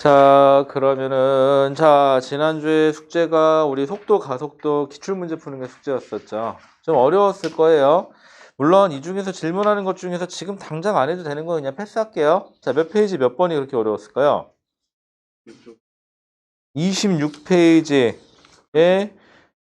자, 그러면은, 자, 지난주에 숙제가 우리 속도, 가속도 기출문제 푸는 게 숙제였었죠. 좀 어려웠을 거예요. 물론 이 중에서 질문하는 것 중에서 지금 당장 안 해도 되는 거 그냥 패스할게요. 자, 몇 페이지 몇 번이 그렇게 어려웠을까요? 26페이지에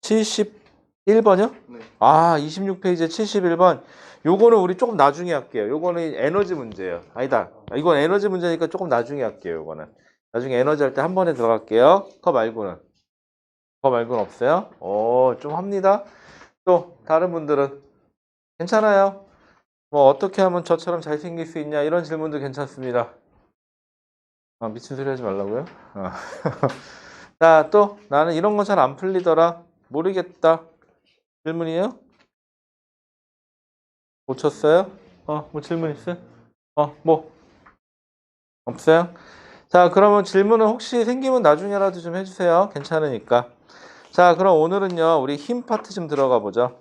71번이요? 네. 아, 26페이지에 71번. 요거는 우리 조금 나중에 할게요. 요거는 에너지 문제예요. 아니다. 이건 에너지 문제니까 조금 나중에 할게요. 요거는. 나중에 에너지 할 때 한 번에 들어갈게요. 그거 말고는. 그거 말고는 없어요? 좀 합니다. 또 다른 분들은 괜찮아요. 뭐 어떻게 하면 저처럼 잘생길 수 있냐 이런 질문도 괜찮습니다. 아, 미친 소리 하지 말라고요? 자, 또 나는 이런 거 잘 안 풀리더라. 모르겠다. 질문이에요? 못 쳤어요? 뭐 질문 있어요? 뭐 없어요? 자, 그러면 질문은 혹시 생기면 나중에라도 좀 해주세요. 괜찮으니까. 자, 그럼 오늘은요, 우리 힘 파트 좀 들어가 보죠.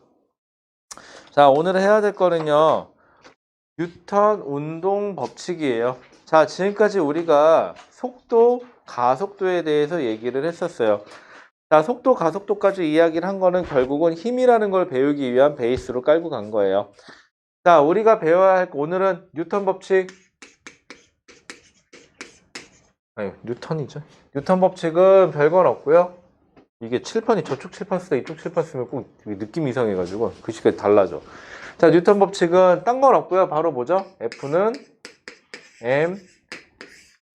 자, 오늘 해야 될 거는요, 뉴턴 운동 법칙이에요. 자, 지금까지 우리가 속도, 가속도에 대해서 얘기를 했었어요. 자, 속도, 가속도까지 이야기를 한 거는 결국은 힘이라는 걸 배우기 위한 베이스로 깔고 간 거예요. 자, 우리가 배워야 할 오늘은 뉴턴 법칙. 아니, 뉴턴이죠. 뉴턴 법칙은 별건 없고요. 이게 칠판이 저쪽 칠판 쓰다 이쪽 칠판 쓰면 꼭 느낌이 이상해가지고 글씨가 달라져. 자, 뉴턴 법칙은 딴 건 없고요. 바로 뭐죠? F는 M,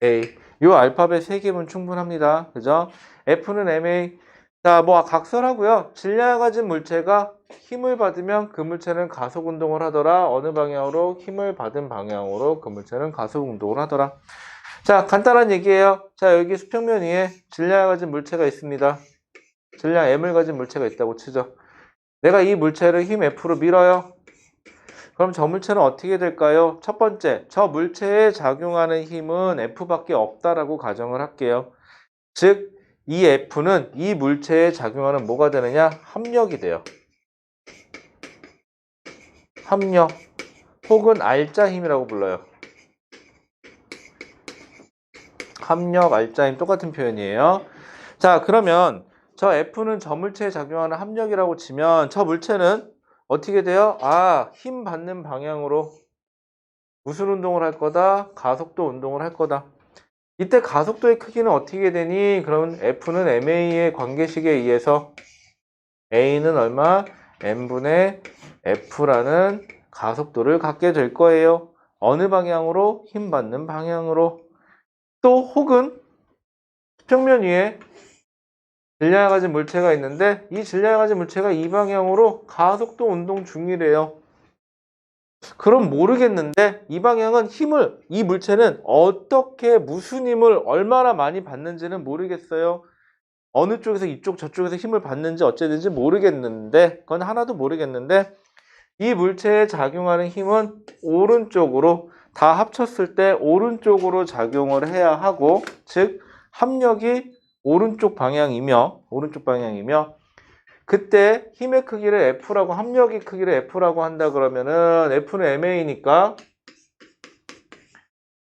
A. 요 알파벳 3개면 충분합니다. 그죠? F는 MA. 자, 뭐 각설하고요. 질량을 가진 물체가 힘을 받으면 그 물체는 가속 운동을 하더라. 어느 방향으로 힘을 받은 방향으로 그 물체는 가속 운동을 하더라. 자, 간단한 얘기예요. 자, 여기 수평면 위에 질량을 가진 물체가 있습니다. 질량 M을 가진 물체가 있다고 치죠. 내가 이 물체를 힘 F로 밀어요. 그럼 저 물체는 어떻게 될까요? 첫 번째, 저 물체에 작용하는 힘은 F밖에 없다라고 가정을 할게요. 즉, 이 F는 이 물체에 작용하는 뭐가 되느냐? 합력이 돼요. 합력 혹은 알짜 힘이라고 불러요. 합력, 알짜 힘 똑같은 표현이에요. 자, 그러면 저 F는 저 물체에 작용하는 합력이라고 치면 저 물체는 어떻게 돼요? 힘 받는 방향으로 무슨 운동을 할 거다? 가속도 운동을 할 거다. 이때 가속도의 크기는 어떻게 되니? 그럼 F는 MA의 관계식에 의해서 A는 얼마? M분의 F라는 가속도를 갖게 될 거예요. 어느 방향으로? 힘 받는 방향으로. 또 혹은 수평면 위에 질량을 가진 물체가 있는데 이 질량을 가진 물체가 이 방향으로 가속도 운동 중이래요. 그럼 모르겠는데 이 방향은 힘을 이 물체는 어떻게 무슨 힘을 얼마나 많이 받는지는 모르겠어요. 어느 쪽에서 이쪽 저쪽에서 힘을 받는지 어쨌든지 모르겠는데 그건 하나도 모르겠는데 이 물체에 작용하는 힘은 오른쪽으로 다 합쳤을 때 오른쪽으로 작용을 해야 하고 즉 합력이 오른쪽 방향이며 그때 힘의 크기를 F라고 합력의 크기를 F라고 한다 그러면은 F는 MA니까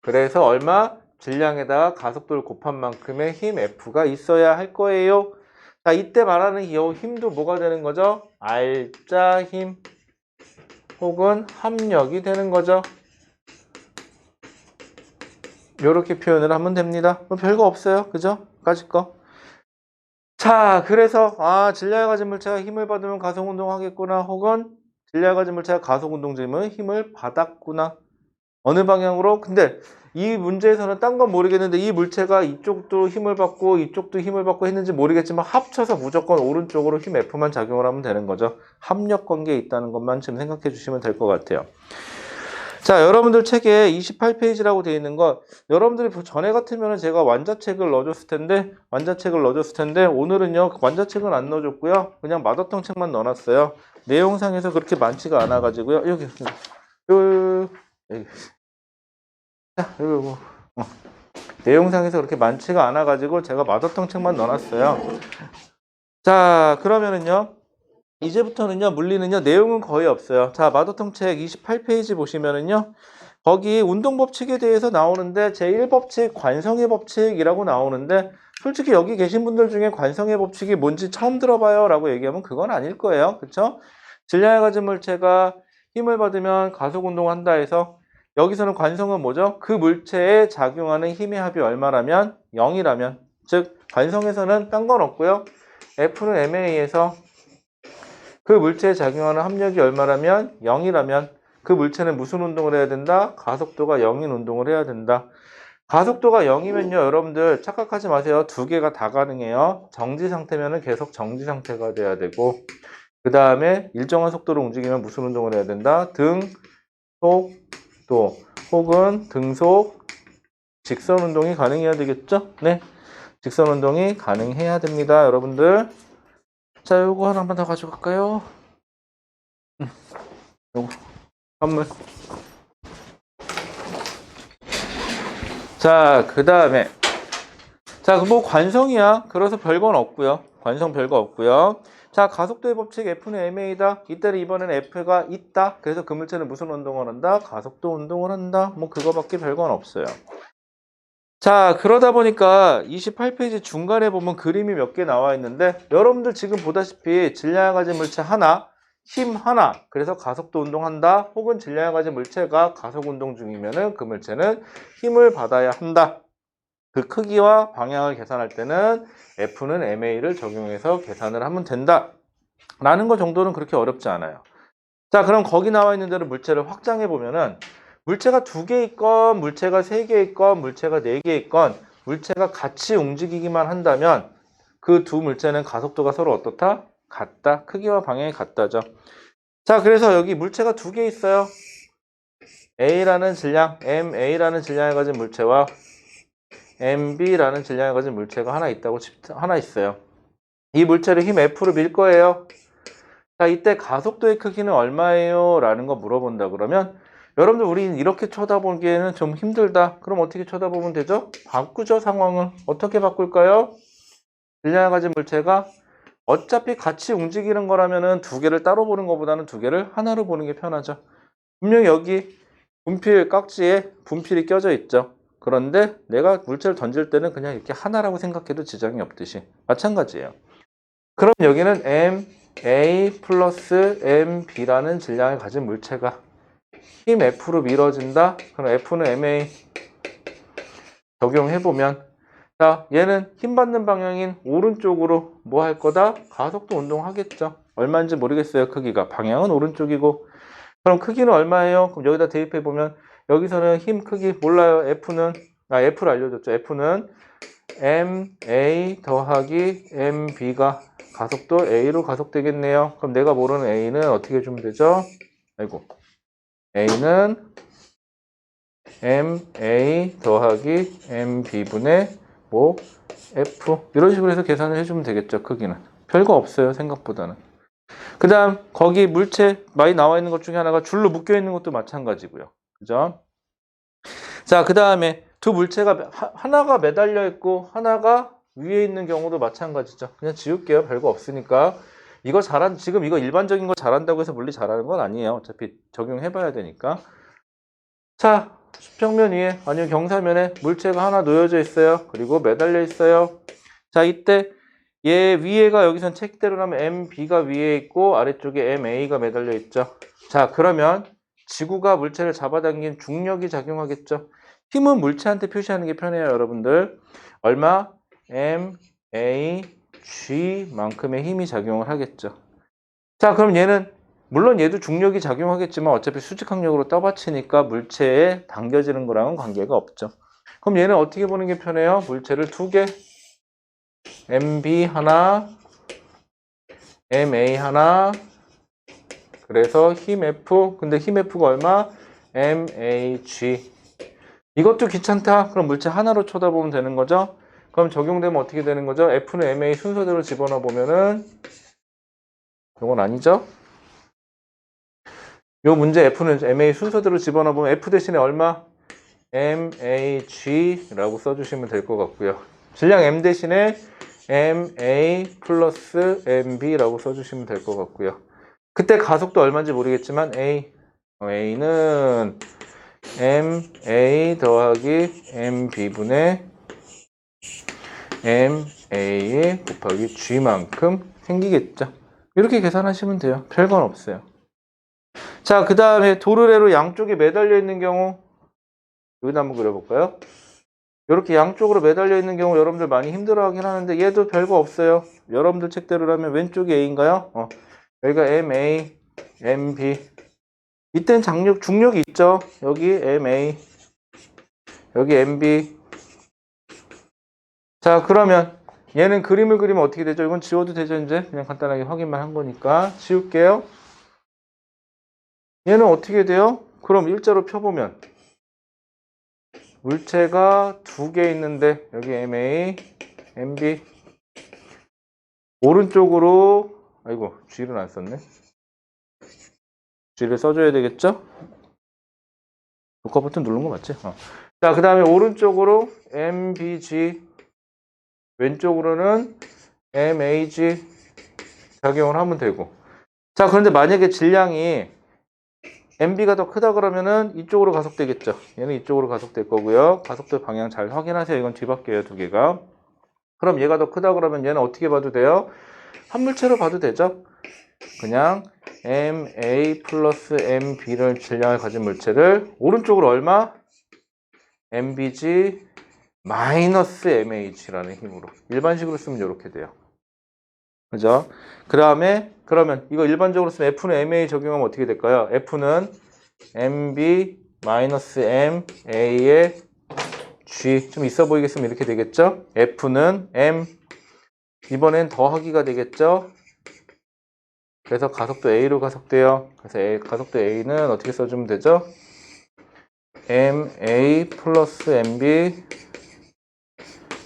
그래서 얼마? 질량에다가 가속도를 곱한 만큼의 힘 F가 있어야 할 거예요. 자, 이때 말하는 이 힘도 뭐가 되는 거죠? 알짜 힘 혹은 합력이 되는 거죠. 이렇게 표현을 하면 됩니다. 뭐 별거 없어요. 그죠? 까짓 거. 자, 그래서 질량을 가진 물체가 힘을 받으면 가속 운동하겠구나. 혹은 질량을 가진 물체가 가속 운동 중이면 힘을 받았구나. 어느 방향으로? 근데 이 문제에서는 딴 건 모르겠는데 이 물체가 이쪽도 힘을 받고 이쪽도 힘을 받고 했는지 모르겠지만 합쳐서 무조건 오른쪽으로 힘 F만 작용을 하면 되는 거죠. 합력 관계에 있다는 것만 좀 생각해 주시면 될 것 같아요. 자, 여러분들 책에 28페이지라고 되어 있는 거 여러분들이 전에 같으면 제가 완자책을 넣어줬을 텐데 오늘은요 완자책은 안 넣어줬고요 그냥 마더텅 책만 넣어놨어요. 내용상에서 그렇게 많지가 않아 가지고요 여기 내용상에서 그렇게 많지가 않아 가지고 제가 마더텅 책만 넣어놨어요. 자, 그러면은요 이제부터는요 물리는요 내용은 거의 없어요. 자, 마더텅 책 28페이지 보시면은요 거기 운동법칙에 대해서 나오는데 제1법칙 관성의 법칙이라고 나오는데 솔직히 여기 계신 분들 중에 관성의 법칙이 뭔지 처음 들어봐요 라고 얘기하면 그건 아닐 거예요. 그쵸? 질량을 가진 물체가 힘을 받으면 가속운동을 한다 해서 여기서는 관성은 뭐죠? 그 물체에 작용하는 힘의 합이 얼마라면? 0이라면 즉 관성에서는 딴 건 없고요. F는 MA에서 그 물체에 작용하는 합력이 얼마라면? 0이라면 그 물체는 무슨 운동을 해야 된다? 가속도가 0인 운동을 해야 된다. 가속도가 0이면요. 여러분들 착각하지 마세요. 두 개가 다 가능해요. 정지 상태면은 계속 정지 상태가 돼야 되고 그 다음에 일정한 속도로 움직이면 무슨 운동을 해야 된다? 등속도 혹은 등속 직선 운동이 가능해야 되겠죠? 네. 직선 운동이 가능해야 됩니다. 여러분들. 자, 요거 하나만 더 가져갈까요? 요거 선물. 자, 그 다음에 자, 뭐 관성이야. 그래서 별건 없고요. 관성 별거 없고요. 자, 가속도의 법칙 F는 ma다. 이때는 이번에는 F가 있다. 그래서 그 물체는 무슨 운동을 한다? 가속도 운동을 한다. 뭐 그거밖에 별건 없어요. 자, 그러다 보니까 28페이지 중간에 보면 그림이 몇 개 나와 있는데 여러분들 지금 보다시피 질량을 가진 물체 하나, 힘 하나, 그래서 가속도 운동한다. 혹은 질량을 가진 물체가 가속 운동 중이면은 그 물체는 힘을 받아야 한다. 그 크기와 방향을 계산할 때는 F는 MA를 적용해서 계산을 하면 된다. 라는 거 정도는 그렇게 어렵지 않아요. 자, 그럼 거기 나와 있는 대로 물체를 확장해 보면은 물체가 2개 있건 물체가 3개 있건 물체가 4개 있건 물체가 같이 움직이기만 한다면 그 두 물체는 가속도가 서로 어떻다? 같다. 크기와 방향이 같다죠. 자, 그래서 여기 물체가 2개 있어요. A라는 질량, MA라는 질량을 가진 물체와 MB라는 질량을 가진 물체가 하나 있어요. 이 물체를 힘 F로 밀 거예요. 자, 이때 가속도의 크기는 얼마예요? 라는 거 물어본다 그러면 여러분들 우리 이렇게 쳐다보기에는 좀 힘들다. 그럼 어떻게 쳐다보면 되죠? 바꾸죠, 상황을. 어떻게 바꿀까요? 질량을 가진 물체가 어차피 같이 움직이는 거라면은 2개를 따로 보는 것보다는 2개를 하나로 보는 게 편하죠. 분명히 여기 분필 깍지에 분필이 껴져 있죠. 그런데 내가 물체를 던질 때는 그냥 이렇게 하나라고 생각해도 지장이 없듯이 마찬가지예요. 그럼 여기는 MA 플러스 MB라는 질량을 가진 물체가 힘 F로 밀어진다. 그럼 F는 MA 적용해보면 자, 얘는 힘 받는 방향인 오른쪽으로 뭐 할 거다? 가속도 운동하겠죠. 얼마인지 모르겠어요. 크기가. 방향은 오른쪽이고 그럼 크기는 얼마예요? 그럼 여기다 대입해보면 여기서는 힘 크기 몰라요. F를 알려줬죠. F는 MA 더하기 MB가 가속도 A로 가속되겠네요. 그럼 내가 모르는 A는 어떻게 주면 되죠? 아이고. A는 MA 더하기 MB분의 뭐 F 이런 식으로 해서 계산을 해주면 되겠죠. 크기는. 별거 없어요. 생각보다는. 그 다음 거기 물체 많이 나와 있는 것 중에 하나가 줄로 묶여 있는 것도 마찬가지고요. 그죠? 자, 그 다음에 두 물체가 하나가 매달려 있고 하나가 위에 있는 경우도 마찬가지죠. 그냥 지울게요. 별거 없으니까. 지금 이거 일반적인 거 잘한다고 해서 물리 잘하는 건 아니에요. 어차피 적용해 봐야 되니까. 자, 수평면 위에 아니면 경사면에 물체가 하나 놓여져 있어요. 그리고 매달려 있어요. 자, 이때 얘 위에가 여기선 책대로라면 MB가 위에 있고 아래쪽에 MA가 매달려 있죠. 자, 그러면 지구가 물체를 잡아당긴 중력이 작용하겠죠. 힘은 물체한테 표시하는 게 편해요, 여러분들. 얼마? MAG만큼의 힘이 작용을 하겠죠. 자, 그럼 물론 얘도 중력이 작용하겠지만 어차피 수직항력으로 떠받치니까 물체에 당겨지는 거랑은 관계가 없죠. 그럼 얘는 어떻게 보는 게 편해요? 물체를 2개, MB 하나, MA 하나, 그래서 힘 F, 근데 힘 F가 얼마? MAG. 이것도 귀찮다. 그럼 물체 하나로 쳐다보면 되는 거죠. 그럼 적용되면 어떻게 되는 거죠? F는 MA 순서대로 집어넣어 보면은 이건 아니죠? 요 문제 F는 MA 순서대로 집어넣어 보면 F 대신에 얼마? MAG라고 써주시면 될 것 같고요. 질량 M 대신에 MA 플러스 MB라고 써주시면 될 것 같고요. 그때 가속도 얼마인지 모르겠지만 A는 MA 더하기 MB분의 MA 곱하기 G만큼 생기겠죠. 이렇게 계산하시면 돼요. 별건 없어요. 자, 그 다음에 도르래로 양쪽에 매달려 있는 경우 여기다 한번 그려볼까요? 이렇게 양쪽으로 매달려 있는 경우 여러분들 많이 힘들어하긴 하는데 얘도 별거 없어요. 여러분들 책대로라면 왼쪽이 A인가요? 여기가 MA, MB. 이땐 중력이 있죠. 여기 MA, 여기 MB. 자, 그러면 얘는 그림을 그리면 어떻게 되죠? 이건 지워도 되죠, 이제? 그냥 간단하게 확인만 한 거니까. 지울게요. 얘는 어떻게 돼요? 그럼 일자로 펴보면 물체가 두 개 있는데 여기 MA, MB. 오른쪽으로 아이고, G를 안 썼네. G를 써줘야 되겠죠? 녹화 버튼 누른 거 맞지? 자, 그 다음에 오른쪽으로 MBG, 왼쪽으로는 MAG 작용을 하면 되고. 자, 그런데 만약에 질량이 MB가 더 크다 그러면은 이쪽으로 가속되겠죠. 얘는 이쪽으로 가속될 거고요. 가속도 방향 잘 확인하세요. 이건 뒤바뀌어요, 두 개가. 그럼 얘가 더 크다 그러면 얘는 어떻게 봐도 돼요? 한 물체로 봐도 되죠. 그냥 MA 플러스 MB를 질량을 가진 물체를 오른쪽으로 얼마? MBG 마이너스 MH라는 힘으로. 일반식으로 쓰면 이렇게 돼요. 그죠? 그 다음에 그러면 이거 일반적으로 쓰면 F는 MA 적용하면 어떻게 될까요? F는 MB 마이너스 MA의 G 좀 있어 보이게 쓰면 이렇게 되겠죠? F는 M 이번엔 더하기가 되겠죠? 그래서 가속도 A로 가속돼요. 그래서 가속도 A는 어떻게 써주면 되죠? MA 플러스 MB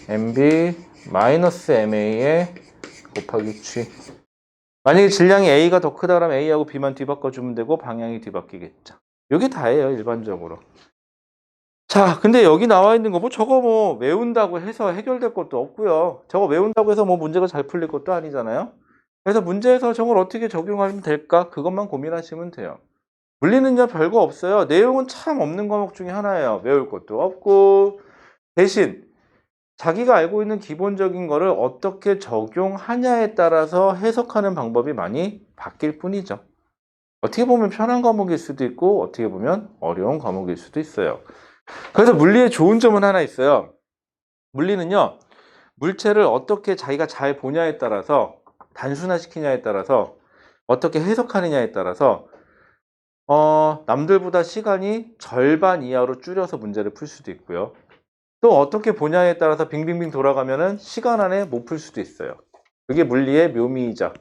MB 마이너스 MA의 곱하기 G. 만약에 질량이 A가 더 크다 그러면 A하고 B만 뒤바꿔주면 되고 방향이 뒤바뀌겠죠. 이게 다예요, 일반적으로. 자, 근데 여기 나와 있는 거 뭐 저거 뭐 외운다고 해서 해결될 것도 없고요. 저거 외운다고 해서 뭐 문제가 잘 풀릴 것도 아니잖아요. 그래서 문제에서 저걸 어떻게 적용하면 될까? 그것만 고민하시면 돼요. 물리는요, 별거 없어요. 내용은 참 없는 과목 중에 하나예요. 외울 것도 없고. 대신 자기가 알고 있는 기본적인 거를 어떻게 적용하냐에 따라서 해석하는 방법이 많이 바뀔 뿐이죠. 어떻게 보면 편한 과목일 수도 있고 어떻게 보면 어려운 과목일 수도 있어요. 그래서 물리의 좋은 점은 하나 있어요. 물리는요, 물체를 어떻게 자기가 잘 보냐에 따라서 단순화시키냐에 따라서 어떻게 해석하느냐에 따라서 남들보다 시간이 절반 이하로 줄여서 문제를 풀 수도 있고요. 또 어떻게 보냐에 따라서 빙빙빙 돌아가면은 시간 안에 못 풀 수도 있어요. 그게 물리의 묘미이자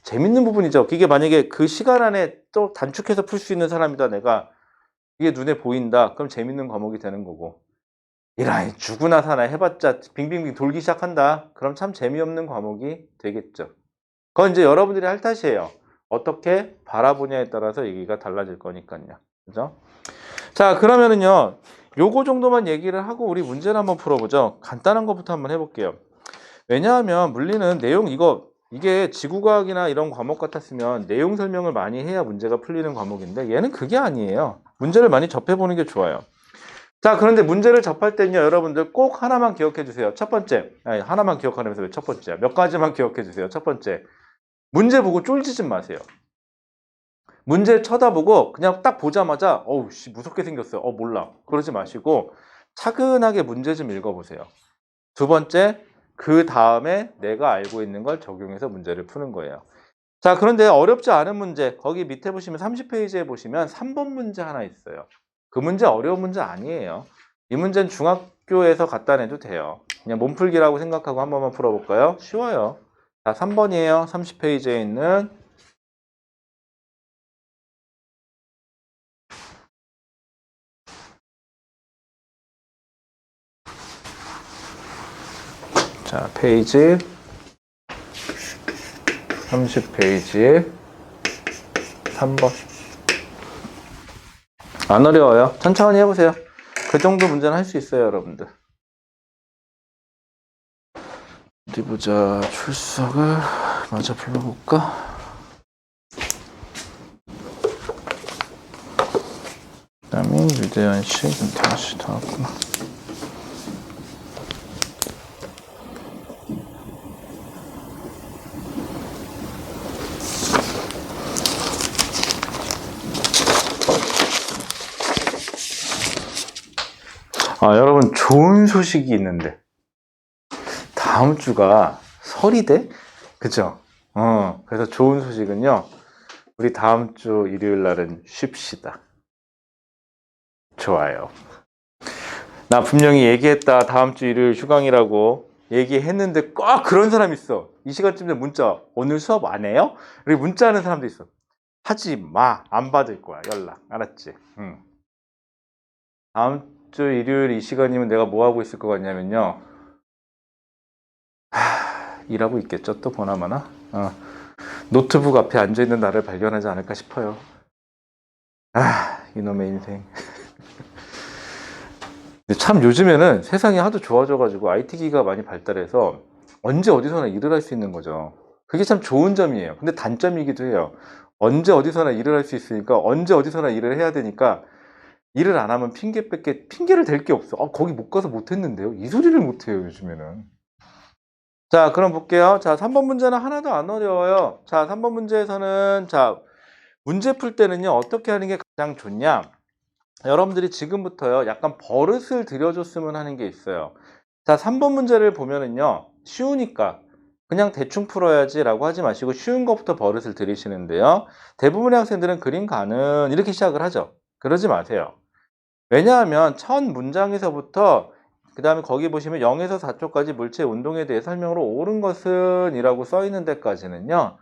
재밌는 부분이죠. 이게 만약에 그 시간 안에 또 단축해서 풀 수 있는 사람이다, 내가. 이게 눈에 보인다. 그럼 재밌는 과목이 되는 거고. 이라이 죽으나 사나 해봤자 빙빙빙 돌기 시작한다. 그럼 참 재미없는 과목이 되겠죠. 그건 이제 여러분들이 할 탓이에요. 어떻게 바라보냐에 따라서 얘기가 달라질 거니까요. 그죠? 자, 그러면은요, 요거 정도만 얘기를 하고 우리 문제를 한번 풀어보죠. 간단한 것부터 한번 해볼게요. 왜냐하면 물리는 내용 이게 지구과학이나 이런 과목 같았으면 내용 설명을 많이 해야 문제가 풀리는 과목인데 얘는 그게 아니에요. 문제를 많이 접해보는 게 좋아요. 자, 그런데 문제를 접할 때는요, 여러분들 꼭 하나만 기억해 주세요. 첫 번째, 하나만 기억하면서 왜 첫 번째야? 몇 가지만 기억해 주세요. 첫 번째, 문제 보고 쫄지지 마세요. 문제 쳐다보고 그냥 딱 보자마자 어우 씨 무섭게 생겼어요. 몰라. 그러지 마시고 차근하게 문제 좀 읽어보세요. 두 번째, 그 다음에 내가 알고 있는 걸 적용해서 문제를 푸는 거예요. 자, 그런데 어렵지 않은 문제, 거기 밑에 보시면 30페이지에 보시면 3번 문제 하나 있어요. 그 문제 어려운 문제 아니에요. 이 문제는 중학교에서 갖다 내도 돼요. 그냥 몸풀기라고 생각하고 한 번만 풀어볼까요? 쉬워요. 자, 3번이에요. 30페이지에 있는. 자, 페이지 30페이지에 3번. 안 어려워요. 천천히 해보세요. 그 정도 문제는 할 수 있어요, 여러분들. 어디 보자. 출석을 마저 불러볼까? 그다음에 유대현식, 김태현식 다 왔구나. 여러분 좋은 소식이 있는데 다음 주가 설이대? 그죠? 그래서 좋은 소식은요. 우리 다음 주 일요일 날은 쉽시다. 좋아요. 나 분명히 얘기했다. 다음 주 일요일 휴강이라고 얘기했는데 꼭 그런 사람 있어. 이 시간쯤에 문자 오늘 수업 안 해요? 그리고 문자하는 사람도 있어. 하지 마. 안 받을 거야. 연락. 알았지? 응. 다음 주 일요일 이 시간이면 내가 뭐 하고 있을 것 같냐면요. 일하고 있겠죠. 또 보나마나. 노트북 앞에 앉아있는 나를 발견하지 않을까 싶어요. 이놈의 인생. 참 요즘에는 세상이 하도 좋아져가지고 IT기가 많이 발달해서 언제 어디서나 일을 할 수 있는 거죠. 그게 참 좋은 점이에요. 근데 단점이기도 해요. 언제 어디서나 일을 할 수 있으니까 언제 어디서나 일을 해야 되니까 일을 안 하면 핑계를 댈 게 없어. 거기 못 가서 못 했는데요. 이 소리를 못 해요, 요즘에는. 자, 그럼 볼게요. 자, 3번 문제는 하나도 안 어려워요. 자, 3번 문제에서는 자, 문제 풀 때는요. 어떻게 하는 게 가장 좋냐? 여러분들이 지금부터요. 약간 버릇을 들여줬으면 하는 게 있어요. 자, 3번 문제를 보면은요. 쉬우니까 그냥 대충 풀어야지 라고 하지 마시고 쉬운 것부터 버릇을 들이시는데요. 대부분의 학생들은 그림 가는 이렇게 시작을 하죠. 그러지 마세요. 왜냐하면 첫 문장에서부터 그 다음에 거기 보시면 0에서 4초까지 물체 운동에 대해 설명으로 옳은 것은 이라고 써 있는 데까지는요.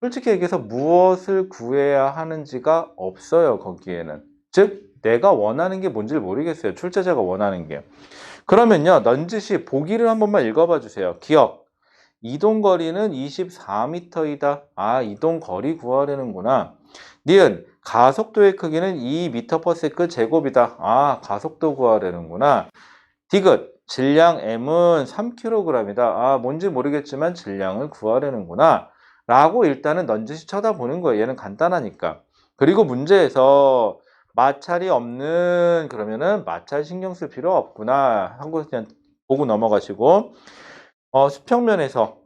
솔직히 얘기해서 무엇을 구해야 하는지가 없어요. 거기에는. 즉 내가 원하는 게 뭔지를 모르겠어요. 출제자가 원하는 게. 그러면요. 넌지시 보기를 한 번만 읽어봐 주세요. 기억. 이동거리는 24m이다. 이동거리 구하려는구나. 니은 가속도의 크기는 2m/s 제곱이다. 가속도 구하려는구나. 디귿 질량 m은 3kg이다. 뭔지 모르겠지만 질량을 구하려는구나. 라고 일단은 넌지시 쳐다보는 거예요. 얘는 간단하니까. 그리고 문제에서 마찰이 없는 그러면은 마찰 신경 쓸 필요 없구나 하고 그냥 보고 넘어가시고 수평면에서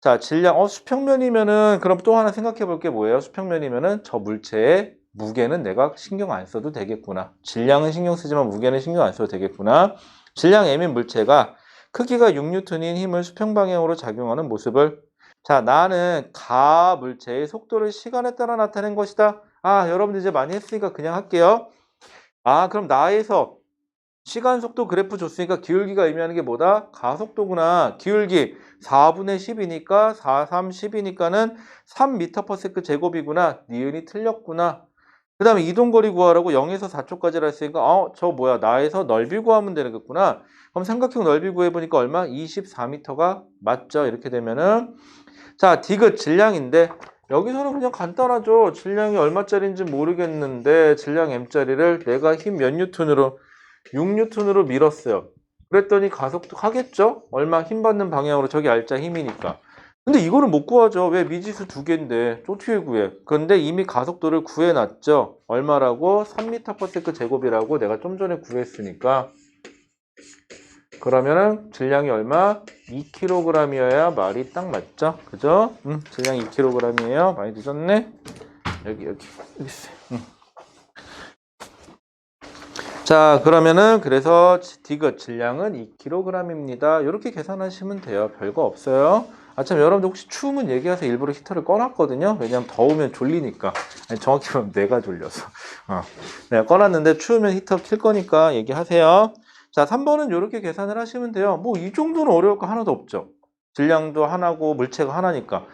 자 질량 수평면이면은 그럼 또 하나 생각해 볼 게 뭐예요? 수평면이면은 저 물체의 무게는 내가 신경 안 써도 되겠구나. 질량은 신경 쓰지만 무게는 신경 안 써도 되겠구나. 질량 m인 물체가 크기가 6N인 힘을 수평 방향으로 작용하는 모습을 자 나는 가 물체의 속도를 시간에 따라 나타낸 것이다. 여러분들 이제 많이 했으니까 그냥 할게요. 그럼 나에서 시간 속도 그래프 줬으니까 기울기가 의미하는 게 뭐다? 가속도구나. 기울기 4분의 10이니까 4, 3, 10이니까는 3m/s 제곱이구나. 니은이 틀렸구나. 그 다음에 이동거리 구하라고 0에서 4초까지를 했으니까 저 뭐야 나에서 넓이 구하면 되겠구나. 그럼 삼각형 넓이 구해보니까 얼마? 24m가 맞죠? 이렇게 되면은 자 디귿 질량인데 여기서는 그냥 간단하죠. 질량이 얼마짜리인지 모르겠는데 질량 m짜리를 내가 힘 몇 뉴턴으로 6N으로 밀었어요. 그랬더니 가속도 하겠죠? 얼마 힘 받는 방향으로 저기 알짜 힘이니까. 근데 이거를 못 구하죠. 왜 미지수 두 개인데 어떻게 구해? 그런데 이미 가속도를 구해놨죠. 얼마라고? 3m/s 제곱이라고 내가 좀 전에 구했으니까. 그러면은 질량이 얼마? 2kg이어야 말이 딱 맞죠? 그죠? 질량 2kg이에요. 많이 늦었네. 여기 있어요. 자 그러면은 그래서 디귿 질량은 2kg입니다. 이렇게 계산하시면 돼요. 별거 없어요. 참 여러분들 혹시 추우면 얘기해서 일부러 히터를 꺼놨거든요. 왜냐면 더우면 졸리니까. 아니 정확히 보면 내가 졸려서. 내가 꺼놨는데 추우면 히터 킬 거니까 얘기하세요. 자 3번은 이렇게 계산을 하시면 돼요. 뭐 이 정도는 어려울 거 하나도 없죠. 질량도 하나고 물체가 하나니까.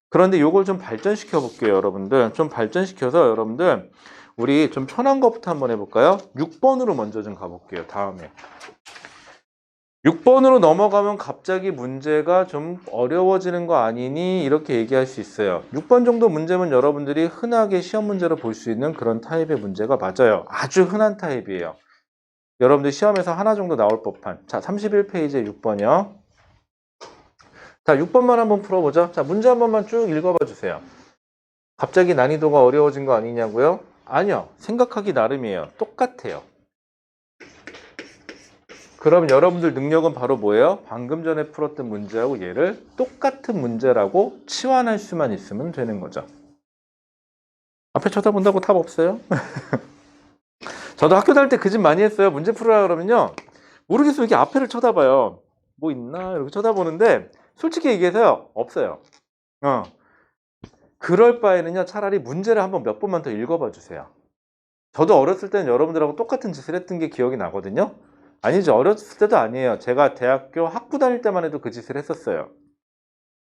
그런데 이걸 좀 발전시켜 볼게요. 여러분들 좀 발전시켜서 여러분들 우리 좀 편한 것부터 한번 해볼까요? 6번으로 먼저 좀 가볼게요. 다음에 6번으로 넘어가면 갑자기 문제가 좀 어려워지는 거 아니니 이렇게 얘기할 수 있어요. 6번 정도 문제면 여러분들이 흔하게 시험 문제로 볼 수 있는 그런 타입의 문제가 맞아요. 아주 흔한 타입이에요. 여러분들 시험에서 하나 정도 나올 법한. 자 31페이지에 6번이요. 자 6번만 한번 풀어보죠. 자 문제 한 번만 쭉 읽어봐 주세요. 갑자기 난이도가 어려워진 거 아니냐고요? 아니요. 생각하기 나름이에요. 똑같아요. 그럼 여러분들 능력은 바로 뭐예요? 방금 전에 풀었던 문제하고 얘를 똑같은 문제라고 치환할 수만 있으면 되는 거죠. 앞에 쳐다본다고 답 없어요? 저도 학교 다닐 때 그 집 많이 했어요. 문제 풀으라 그러면요. 모르겠어요. 이렇게 앞에를 쳐다봐요. 뭐 있나? 이렇게 쳐다보는데 솔직히 얘기해서요. 없어요. 그럴 바에는요. 차라리 문제를 한번 몇 번만 더 읽어봐 주세요. 저도 어렸을 때는 여러분들하고 똑같은 짓을 했던 게 기억이 나거든요. 아니죠. 어렸을 때도 아니에요. 제가 대학교 학부 다닐 때만 해도 그 짓을 했었어요.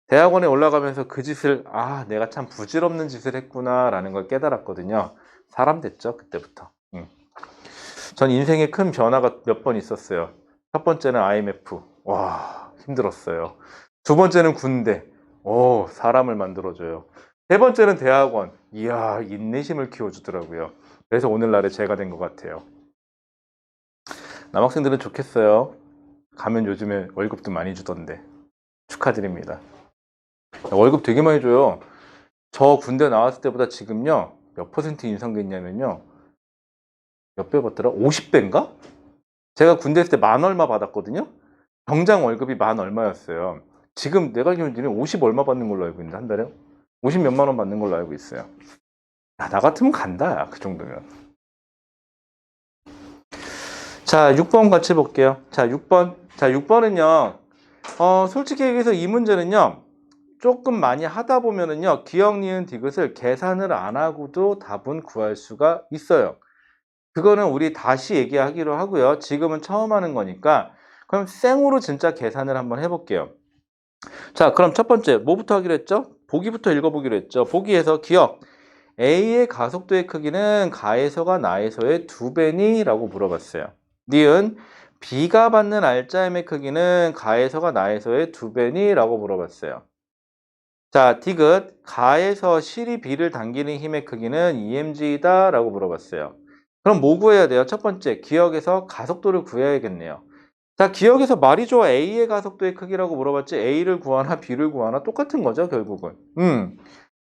대학원에 올라가면서 그 짓을 내가 참 부질없는 짓을 했구나 라는 걸 깨달았거든요. 사람 됐죠. 그때부터. 전 인생에 큰 변화가 몇 번 있었어요. 첫 번째는 IMF. 와, 힘들었어요. 두 번째는 군대. 오, 사람을 만들어줘요. 세 번째는 대학원. 이야, 인내심을 키워주더라고요. 그래서 오늘날의 제가 된 것 같아요. 남학생들은 좋겠어요. 가면 요즘에 월급도 많이 주던데. 축하드립니다. 월급 되게 많이 줘요. 저 군대 나왔을 때보다 지금요, 몇 퍼센트 인상됐냐면요. 몇 배 받더라? 50배인가? 제가 군대 있을 때 만 얼마 받았거든요? 병장 월급이 만 얼마였어요. 지금 내가 알기로는 50 얼마 받는 걸로 알고 있는데, 한 달에? 50 몇만 원 받는 걸로 알고 있어요. 야, 나 같으면 간다, 그 정도면. 자, 6번 같이 볼게요. 자, 6번. 자, 6번은요, 솔직히 얘기해서 이 문제는요, 조금 많이 하다 보면은요, 기억, 니은, 디귿을 계산을 안 하고도 답은 구할 수가 있어요. 그거는 우리 다시 얘기하기로 하고요. 지금은 처음 하는 거니까. 그럼 생으로 진짜 계산을 한번 해볼게요. 자, 그럼 첫 번째, 뭐부터 하기로 했죠? 보기부터 읽어보기로 했죠. 보기에서 기억. A의 가속도의 크기는 가에서가 나에서의 2배니? 라고 물어봤어요. 니은 B가 받는 알짜임의 크기는 가에서가 나에서의 2배니? 라고 물어봤어요. 자, 디귿 가에서 실이 B를 당기는 힘의 크기는 EMG이다 라고 물어봤어요. 그럼 뭐 구해야 돼요? 첫 번째, 기억에서 가속도를 구해야겠네요. 자, 기억에서 말이죠. A의 가속도의 크기라고 물어봤지 A를 구하나 B를 구하나 똑같은 거죠, 결국은.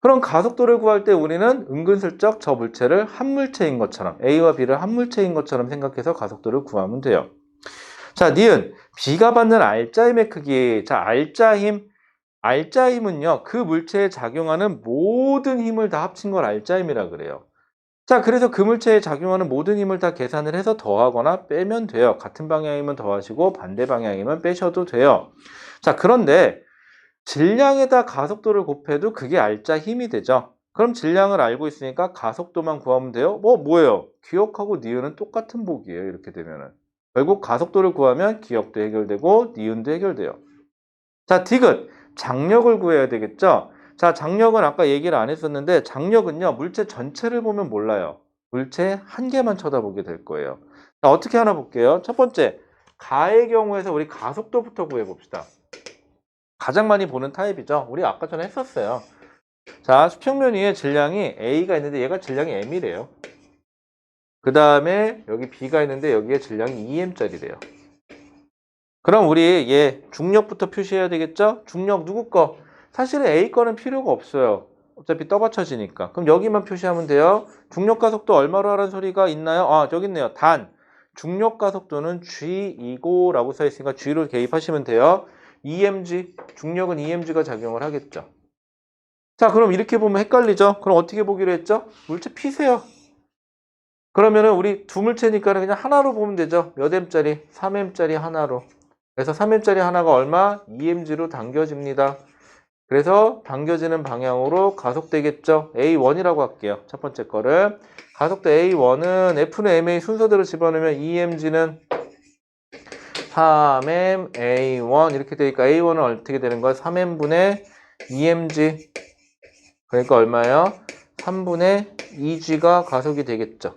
그럼 가속도를 구할 때 우리는 은근슬쩍 저 물체를 한 물체인 것처럼, A와 B를 한 물체인 것처럼 생각해서 가속도를 구하면 돼요. 자, 니은 B가 받는 알짜힘의 크기. 자, 알짜힘은요, 그 물체에 작용하는 모든 힘을 다 합친 걸 알짜힘이라 그래요. 자, 그래서 그 물체에 작용하는 모든 힘을 다 계산을 해서 더하거나 빼면 돼요. 같은 방향이면 더하시고 반대 방향이면 빼셔도 돼요. 자, 그런데 질량에다 가속도를 곱해도 그게 알짜 힘이 되죠. 그럼 질량을 알고 있으니까 가속도만 구하면 돼요? 뭐예요? 기억하고 니은은 똑같은 복이에요. 이렇게 되면은. 결국 가속도를 구하면 기억도 해결되고 니은도 해결돼요. 자, 디귿. 장력을 구해야 되겠죠? 자, 장력은 아까 얘기를 안 했었는데 장력은요, 물체 전체를 보면 몰라요. 물체 한 개만 쳐다보게 될 거예요. 자, 어떻게 하나 볼게요. 첫 번째, 가의 경우에서 우리 가속도부터 구해봅시다. 가장 많이 보는 타입이죠. 우리 아까 전에 했었어요. 자, 수평면 위에 질량이 A가 있는데 얘가 질량이 M이래요. 그 다음에 여기 B가 있는데 여기에 질량이 2M짜리래요. 그럼 우리 얘 중력부터 표시해야 되겠죠? 중력 누구 거? 사실은 A 거는 필요가 없어요. 어차피 떠받쳐지니까. 그럼 여기만 표시하면 돼요. 중력 가속도 얼마로 하라는 소리가 있나요? 저기 있네요. 단 중력 가속도는 G이고 라고 써 있으니까 G로 개입하시면 돼요. EMG, 중력은 EMG가 작용을 하겠죠. 자, 그럼 이렇게 보면 헷갈리죠? 그럼 어떻게 보기로 했죠? 물체 피세요. 그러면은 우리 두 물체니까 그냥 하나로 보면 되죠. 몇 M짜리? 3M짜리 하나로. 그래서 3M짜리 하나가 얼마? 2mg로 당겨집니다. 그래서 당겨지는 방향으로 가속되겠죠. A1이라고 할게요. 첫 번째 거를. 가속도 A1은 F는 MA 순서대로 집어넣으면 2mg는 3m A1 이렇게 되니까 A1은 어떻게 되는 거야? 3m분의 2mg. 그러니까 얼마예요? 3분의 2g가 가속이 되겠죠.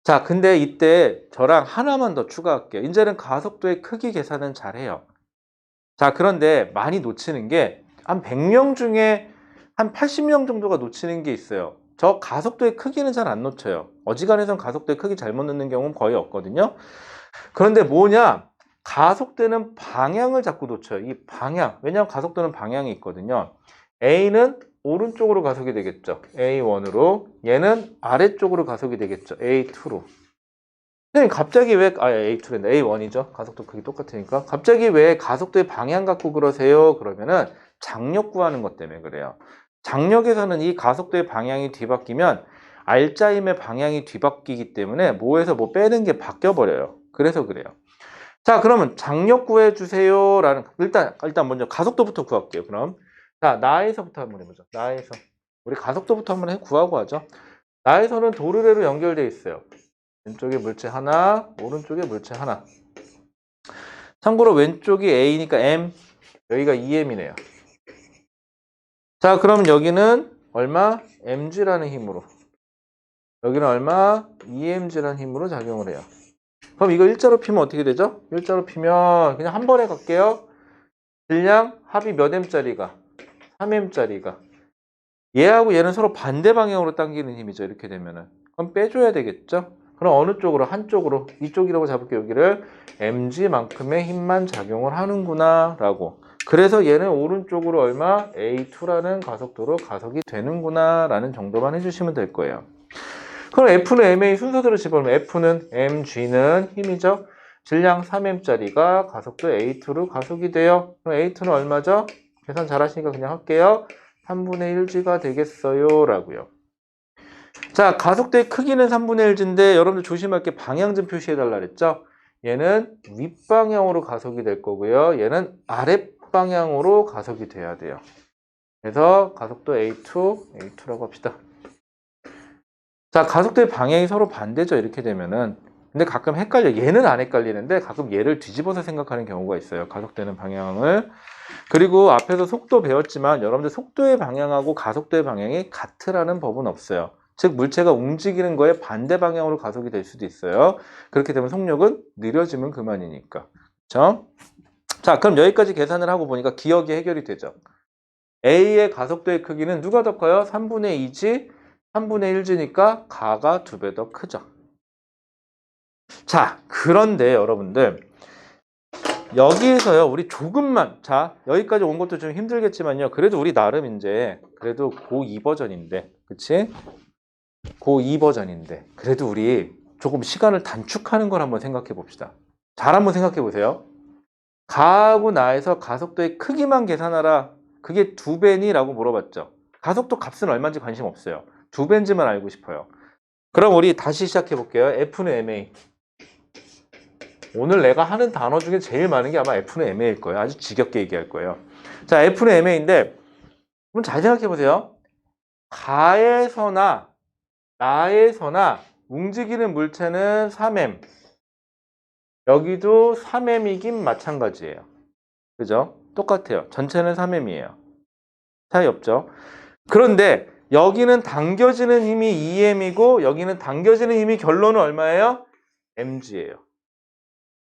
자, 근데 이때 저랑 하나만 더 추가할게요. 이제는 가속도의 크기 계산은 잘해요. 자, 그런데 많이 놓치는 게 한 100명 중에 한 80명 정도가 놓치는 게 있어요. 저 가속도의 크기는 잘 안 놓쳐요. 어지간해선 가속도의 크기 잘못 넣는 경우는 거의 없거든요. 그런데 뭐냐? 가속되는 방향을 자꾸 놓쳐요. 이 방향. 왜냐하면 가속도는 방향이 있거든요. A는 오른쪽으로 가속이 되겠죠. A1으로. 얘는 아래쪽으로 가속이 되겠죠. A2로. 선생님 갑자기 왜 A2랜다. A1이죠. 가속도 크기 똑같으니까. 갑자기 왜 가속도의 방향 갖고 그러세요? 그러면은 장력 구하는 것 때문에 그래요. 장력에서는 이 가속도의 방향이 뒤바뀌면 알짜임의 방향이 뒤바뀌기 때문에 뭐에서 뭐 빼는 게 바뀌어 버려요. 그래서 그래요. 자, 그러면 장력 구해 주세요. 라는 일단 먼저 가속도부터 구할게요. 그럼 자, 나에서부터 한번 해보죠. 나에서 우리 가속도부터 한번 구하고 하죠. 나에서는 도르래로 연결되어 있어요. 왼쪽에 물체 하나, 오른쪽에 물체 하나. 참고로 왼쪽이 A니까 M, 여기가 2M이네요. 자, 그럼 여기는 얼마? mg라는 힘으로. 여기는 얼마? 2mg라는 힘으로 작용을 해요. 그럼 이거 일자로 피면 어떻게 되죠? 일자로 피면 그냥 한 번에 갈게요. 질량 합이 몇 m짜리가? 3m짜리가. 얘하고 얘는 서로 반대 방향으로 당기는 힘이죠. 이렇게 되면은. 그럼 빼줘야 되겠죠? 그럼 어느 쪽으로? 한쪽으로. 이쪽이라고 잡을게요. 여기를 mg만큼의 힘만 작용을 하는구나 라고. 그래서 얘는 오른쪽으로 얼마? A2라는 가속도로 가속이 되는구나 라는 정도만 해주시면 될 거예요. 그럼 F는 MA 순서대로 집어넣으면 F는 mg는 힘이죠. 질량 3m짜리가 가속도 A2로 가속이 돼요. 그럼 A2는 얼마죠? 계산 잘 하시니까 그냥 할게요. 3분의 1g가 되겠어요 라고요. 자, 가속도의 크기는 3분의 1g인데 여러분들 조심할 게 방향 좀 표시해 달라 그랬죠? 얘는 윗방향으로 가속이 될 거고요. 얘는 아랫방향으로 가속이 돼야 돼요. 그래서 가속도 A2라고 합시다. 자, 가속도의 방향이 서로 반대죠. 이렇게 되면은. 근데 가끔 헷갈려. 얘는 안 헷갈리는데 가끔 얘를 뒤집어서 생각하는 경우가 있어요. 가속되는 방향을. 그리고 앞에서 속도 배웠지만 여러분들 속도의 방향하고 가속도의 방향이 같으라는 법은 없어요. 즉 물체가 움직이는 거에 반대 방향으로 가속이 될 수도 있어요. 그렇게 되면 속력은 느려지면 그만이니까. 그렇죠? 자, 그럼 여기까지 계산을 하고 보니까 기억이 해결이 되죠. A의 가속도의 크기는 누가 더 커요? 3분의 2g, 3분의 1g니까 가가 2배 더 크죠. 자, 그런데 여러분들 여기에서요, 우리 조금만, 자, 여기까지 온 것도 좀 힘들겠지만요. 그래도 우리 나름 이제, 그래도 고2 버전인데, 그치? 고2 버전인데, 그래도 우리 조금 시간을 단축하는 걸 한번 생각해 봅시다. 잘 한번 생각해 보세요. 가하고 나에서 가속도의 크기만 계산하라. 그게 2배니? 라고 물어봤죠. 가속도 값은 얼마인지 관심 없어요. 2배인지만 알고 싶어요. 그럼 우리 다시 시작해 볼게요. F는 MA. 오늘 내가 하는 단어 중에 제일 많은 게 아마 F는 MA일 거예요. 아주 지겹게 얘기할 거예요. 자, F는 MA인데 그럼 잘 생각해 보세요. 가에서나 나에서나 움직이는 물체는 3M. 여기도 3M이긴 마찬가지예요. 그죠? 똑같아요. 전체는 3M이에요. 차이 없죠? 그런데 여기는 당겨지는 힘이 2M이고 여기는 당겨지는 힘이 결론은 얼마예요? mg예요.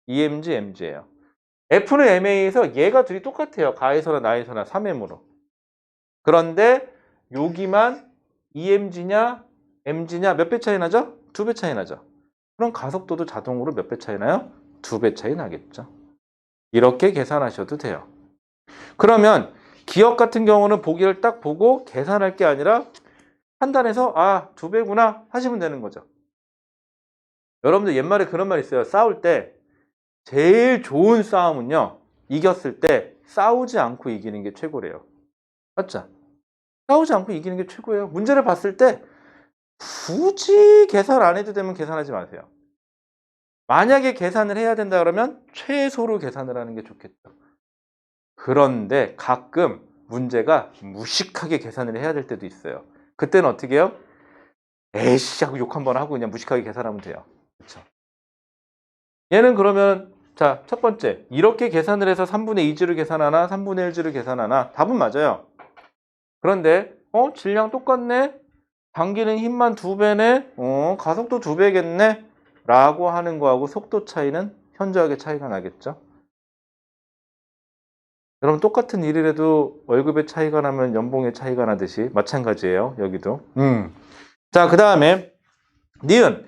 2mg, mg예요. F는 MA에서 얘가 둘이 똑같아요. 가에서나 나에서나 3M으로. 그런데 여기만 2mg냐, mg냐 몇 배 차이 나죠? 2배 차이 나죠. 그럼 가속도도 자동으로 몇 배 차이 나요? 2배 차이 나겠죠. 이렇게 계산하셔도 돼요. 그러면 기억 같은 경우는 보기를 딱 보고 계산할 게 아니라 판단해서 2배구나 하시면 되는 거죠. 여러분들 옛말에 그런 말 있어요. 싸울 때 제일 좋은 싸움은요, 이겼을 때 싸우지 않고 이기는 게 최고래요. 맞죠? 싸우지 않고 이기는 게 최고예요. 문제를 봤을 때 굳이 계산 안 해도 되면 계산하지 마세요. 만약에 계산을 해야 된다 그러면 최소로 계산을 하는 게 좋겠죠. 그런데 가끔 문제가 무식하게 계산을 해야 될 때도 있어요. 그때는 어떻게 해요? 에이씨 하고 욕 한번 하고 그냥 무식하게 계산하면 돼요. 그렇죠? 얘는 그러면 자, 첫 번째 이렇게 계산을 해서 3분의 2g를 계산하나 3분의 1g를 계산하나 답은 맞아요. 그런데 질량 똑같네? 당기는 힘만 2배네? 가속도 2배겠네? 라고 하는 거하고 속도 차이는 현저하게 차이가 나겠죠. 여러분 똑같은 일이라도 월급의 차이가 나면 연봉의 차이가 나듯이 마찬가지예요. 여기도. 자, 그 다음에 니은